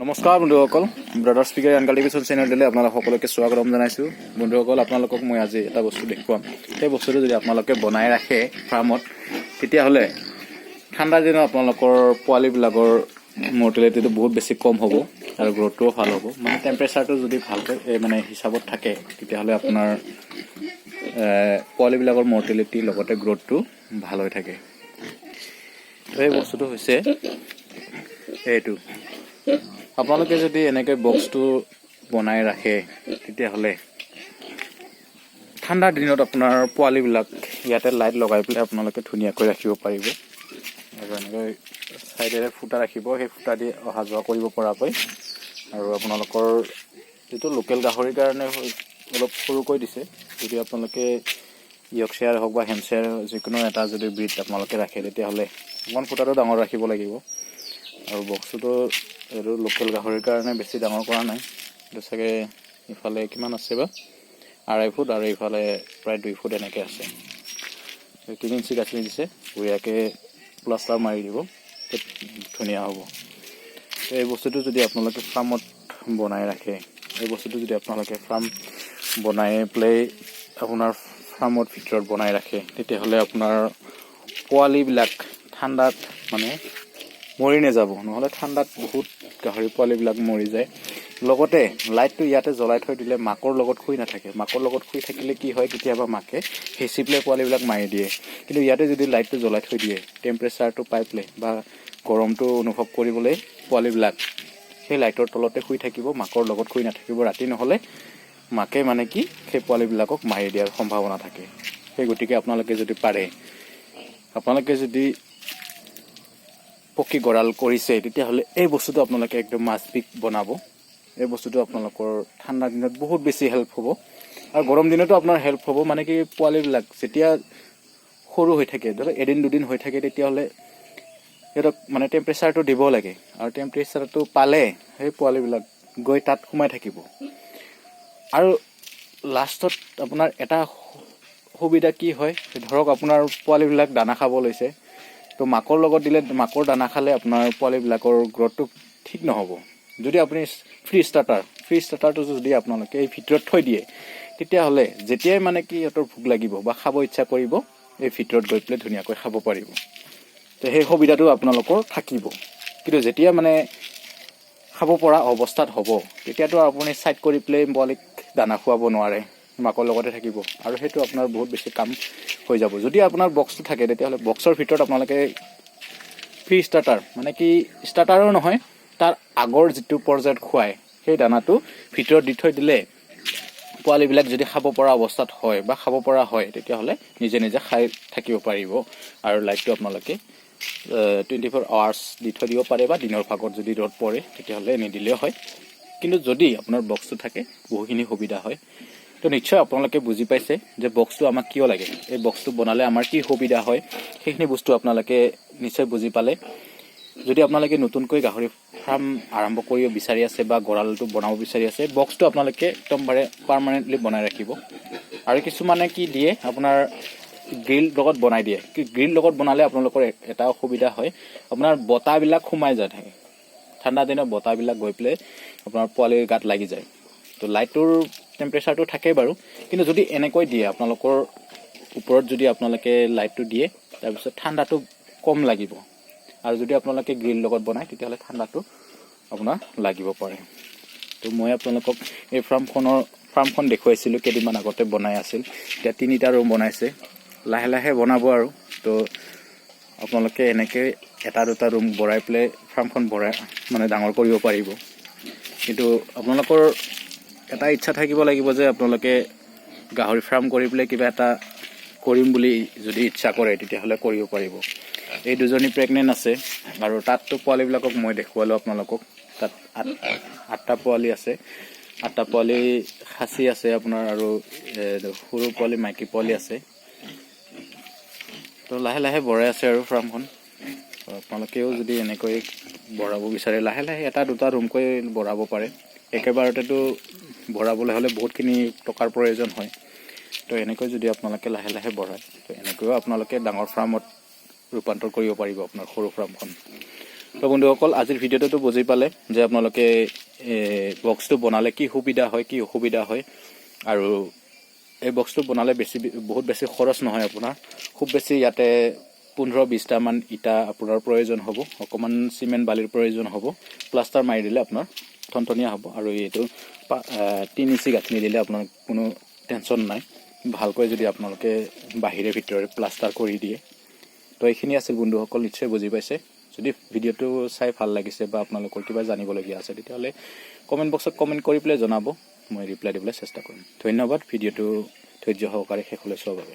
নমস্কাৰ বন্ধুসকল, ব্ৰাদাৰ্ছ পিগেৰী আন কাল্টিভেশ্যন চেনেললৈ আপোনালোক সকলোকে স্বাগতম জনাইছোঁ। বন্ধুসকল, আপোনালোকক মই আজি এটা বস্তু দেখুৱাম। সেই বস্তুটো যদি আপোনালোকে বনাই ৰাখে ফাৰ্মত, তেতিয়াহ'লে ঠাণ্ডা দিনত আপোনালোকৰ পোৱালিবিলাকৰ মৰ্টেলিটিটো বহুত বেছি কম হ'ব আৰু গ্ৰ'থটোও ভাল হ'ব। মানে টেম্পাৰেচাৰটো যদি ভালকৈ মানে হিচাপত থাকে, তেতিয়াহ'লে আপোনাৰ পোৱালিবিলাকৰ মৰ্টেলিটি লগতে গ্ৰ'থটো ভাল হৈ থাকে। সেই বস্তুটো হৈছে এইটো। আপোনালোকে যদি এনেকৈ বক্সটো বনাই ৰাখে, তেতিয়াহ'লে ঠাণ্ডাৰ দিনত আপোনাৰ পোৱালিবিলাক ইয়াতে লাইট লগাই পেলাই আপোনালোকে ধুনীয়াকৈ ৰাখিব পাৰিব। আৰু এনেকৈ চাইডেৰে ফুটা ৰাখিব, সেই ফুটা দি অহা যোৱা কৰিব পৰাকৈ। আৰু আপোনালোকৰ যিটো লোকেল গাহৰিৰ কাৰণে অলপ সৰুকৈ দিছে। যদি আপোনালোকে ইয়ৰ্কশ্বায়াৰ হওক বা হেমশ্বায়াৰ যিকোনো এটা যদি ব্ৰীড আপোনালোকে ৰাখে, তেতিয়াহ'লে অকণমান ফুটাটো ডাঙৰ ৰাখিব লাগিব। আৰু বক্সটোতো এইটো লোকেল গাহৰিৰ কাৰণে বেছি ডাঙৰ কৰা নাই। এইটো চাগে ইফালে কিমান আছে বা 2.5 ফুট আৰু ইফালে প্ৰায় 2 ফুট এনেকৈ আছে। 3 ইঞ্চি গাঁঠি দিছে, বঢ়িয়াকৈ প্লাষ্টাৰ মাৰি দিব, ধুনীয়া হ'ব। এই বস্তুটো যদি আপোনালোকে ফাৰ্মত বনাই ৰাখে, এই বস্তুটো যদি আপোনালোকে ফাৰ্ম বনাই পেলাই আপোনাৰ ফাৰ্মত ভিতৰত বনাই ৰাখে, তেতিয়াহ'লে আপোনাৰ পোৱালিবিলাক ঠাণ্ডাত মানে মৰি নাযাব। নহ'লে ঠাণ্ডাত বহুত গাহৰি পোৱালিবিলাক মৰি যায়। লগতে লাইটটো ইয়াতে জ্বলাই থৈ দিলে মাকৰ লগত শুই নাথাকে। মাকৰ লগত শুই থাকিলে কি হয়, কেতিয়াবা মাকে হেঁচি পেলাই পোৱালিবিলাক মাৰি দিয়ে। কিন্তু ইয়াতে যদি লাইটটো জ্বলাই থৈ দিয়ে, টেম্পাৰেচাৰটো পাই পেলাই বা গৰমটো অনুভৱ কৰিবলৈ পোৱালিবিলাক সেই লাইটৰ তলতে শুই থাকিব, মাকৰ লগত শুই নাথাকিব ৰাতি। নহ'লে মাকে মানে কি সেই পোৱালিবিলাকক মাৰি দিয়াৰ সম্ভাৱনা থাকে। সেই গতিকে আপোনালোকে যদি পাৰে, আপোনালোকে যদি পকী গঁৰাল কৰিছে, তেতিয়াহ'লে এই বস্তুটো আপোনালোকে একদম মাছবিক বনাব। এই বস্তুটো আপোনালোকৰ ঠাণ্ডা দিনত বহুত বেছি হেল্প হ'ব আৰু গৰম দিনতো আপোনাৰ হেল্প হ'ব। মানে কি পোৱালিবিলাক যেতিয়া সৰু হৈ থাকে, ধৰক এদিন দুদিন হৈ থাকে, তেতিয়াহ'লে সিহঁতক মানে টেম্পাৰেচাৰটো দিব লাগে। আৰু টেম্পাৰেচাৰটো পালে সেই পোৱালিবিলাক গৈ তাত সোমাই থাকিব। আৰু লাষ্টত আপোনাৰ এটা সুবিধা কি হয়, ধৰক আপোনাৰ পোৱালিবিলাক দানা খাব লৈছে, তো মাকৰ লগত দিলে মাকৰ দানা খালে আপোনাৰ পোৱালিবিলাকৰ গ্ৰথটো ঠিক নহ'ব। যদি আপুনি ফ্ৰী ষ্টাৰ্টাৰটো যদি আপোনালোকে এই ভিতৰত থৈ দিয়ে, তেতিয়াহ'লে যেতিয়াই মানে কি সিহঁতৰ ভোক লাগিব বা খাব ইচ্ছা কৰিব, এই ভিতৰত গৈ পেলাই ধুনীয়াকৈ খাব পাৰিব। তো সেই সুবিধাটো আপোনালোকৰ থাকিব। কিন্তু যেতিয়া মানে খাব পৰা অৱস্থাত হ'ব, তেতিয়াতো আপুনি ছাইড কৰি পেলাই পোৱালিক দানা খুৱাব নোৱাৰে, মাকৰ লগতে থাকিব। আৰু সেইটো আপোনাৰ বহুত বেছি কাম হৈ যাব। যদি আপোনাৰ বক্সটো থাকে, তেতিয়াহ'লে বক্সৰ ভিতৰত আপোনালোকে ফ্ৰী ষ্টাৰ্টাৰ, মানে কি ষ্টাৰ্টাৰো নহয়, তাৰ আগৰ যিটো পৰ্যায়ত খুৱায় সেই দানাটো ভিতৰত দি থৈ দিলে পোৱালিবিলাক যদি খাব পৰা অৱস্থাত হয় বা খাব পৰা হয়, তেতিয়াহ'লে নিজে নিজে খাই থাকিব পাৰিব। আৰু লাইটটো আপোনালোকে 24 আৱাৰ্ছ দি থৈ দিব পাৰে, বা দিনৰ ভাগত যদি ৰ'দ পৰে তেতিয়াহ'লে নিদিলেও হয়। কিন্তু যদি আপোনাৰ বক্সটো থাকে, বহুখিনি সুবিধা হয়। তো নিশ্চয় আপোনালোকে বুজি পাইছে যে বক্সটো আমাক কিয় লাগে, এই বক্সটো বনালে আমাৰ কি সুবিধা হয়, সেইখিনি বস্তু আপোনালোকে নিশ্চয় বুজি পালে। যদি আপোনালোকে নতুনকৈ গাহৰি ফাৰ্ম আৰম্ভ কৰিব বিচাৰি আছে বা গঁৰালটো বনাব বিচাৰি আছে, বক্সটো আপোনালোকে একদমবাৰে পাৰ্মানেণ্টলি বনাই ৰাখিব। আৰু কিছুমানে কি দিয়ে, আপোনাৰ গ্ৰিল লগত বনাই দিয়ে। গ্ৰিল লগত বনালে আপোনালোকৰ এটা অসুবিধা হয়, আপোনাৰ বতাহবিলাক সোমাই যায় থাকে। ঠাণ্ডা দিনত বতাহবিলাক গৈ পেলাই আপোনাৰ পোৱালিৰ গাত লাগি যায়। তো লাইটটোৰ টেম্পাৰেচাৰটো থাকেই বাৰু, কিন্তু যদি এনেকৈ দিয়ে, আপোনালোকৰ ওপৰত যদি আপোনালোকে লাইটটো দিয়ে, তাৰপিছত ঠাণ্ডাটো কম লাগিব। আৰু যদি আপোনালোকে গ্ৰিল লগত বনায়, তেতিয়াহ'লে ঠাণ্ডাটো আপোনাৰ লাগিব পাৰে। তো মই আপোনালোকক এই ফাৰ্মখন দেখুৱাইছিলোঁ, কেইদিনমান আগতে বনাই আছিল। এতিয়া 3টা ৰুম বনাইছে, লাহে লাহে বনাব। আৰু তো আপোনালোকে এনেকৈ 1-2টা ৰুম বঢ়াই পেলাই ফাৰ্মখন মানে ডাঙৰ কৰিব পাৰিব। কিন্তু আপোনালোকৰ এটা ইচ্ছা থাকিব লাগিব যে আপোনালোকে গাহৰি ফাৰ্ম কৰি পেলাই কিবা এটা কৰিম বুলি যদি ইচ্ছা কৰে, তেতিয়াহ'লে কৰিব পাৰিব। এই 2জনী প্ৰেগনেণ্ট আছে, আৰু তাততো পোৱালিবিলাকক মই দেখুৱালোঁ আপোনালোকক। তাত 8টা পোৱালি আছে, 8টা পোৱালি খাচী আছে আপোনাৰ, আৰু সৰু পোৱালি মাইকী পোৱালি আছে। তো লাহে লাহে বঢ়াই আছে আৰু ফাৰ্মখন। আপোনালোকেও যদি এনেকৈ বঢ়াব বিচাৰে, লাহে লাহে 1-2টা ৰুমকৈ বঢ়াব পাৰে। একেবাৰতেতো বঢ়াবলৈ হ'লে বহুতখিনি টকাৰ প্ৰয়োজন হয়। তো এনেকৈ যদি আপোনালোকে লাহে লাহে বঢ়ায়, তো এনেকৈও আপোনালোকে ডাঙৰ ফাৰ্মত ৰূপান্তৰ কৰিব পাৰিব আপোনাৰ সৰু ফাৰ্মখন। তো বন্ধুসকল আজিৰ ভিডিঅ'টো বুজি পালে যে আপোনালোকে বক্সটো বনালে কি সুবিধা হয় কি অসুবিধা হয় আৰু এই বক্সটো বনালে বহুত বেছি খৰচ নহয় আপোনাৰ খুব বেছি ইয়াতে 15-20টা মান ইটা আপোনাৰ প্ৰয়োজন হ'ব অকমান সিমেন্ট বালিৰ প্ৰয়োজন হ'ব প্লাষ্টাৰ মাৰি দিলে আপোনাৰ থনথনিয়া হ'ব আৰু এইটো 3 ইঞ্চি গাঁথনি দিলে আপোনাৰ কোনো টেনচন নাই ভালকৈ যদি আপোনালোকে বাহিৰে ভিতৰে প্লাষ্টাৰ কৰি দিয়ে তো এইখিনি আছিল বন্ধুসকল নিশ্চয় বুজি পাইছে যদি ভিডিঅ'টো চাই ভাল লাগিছে বা আপোনালোকৰ কিবা জানিবলগীয়া আছে তেতিয়াহ'লে কমেন্ট বক্সত কমেন্ট কৰি পেলাই জনাব মই ৰিপ্লাই দিবলৈ চেষ্টা কৰিম ধন্যবাদ ভিডিঅ'টো ধৈৰ্য সহকাৰে শেষলৈ চোৱাৰ বাবে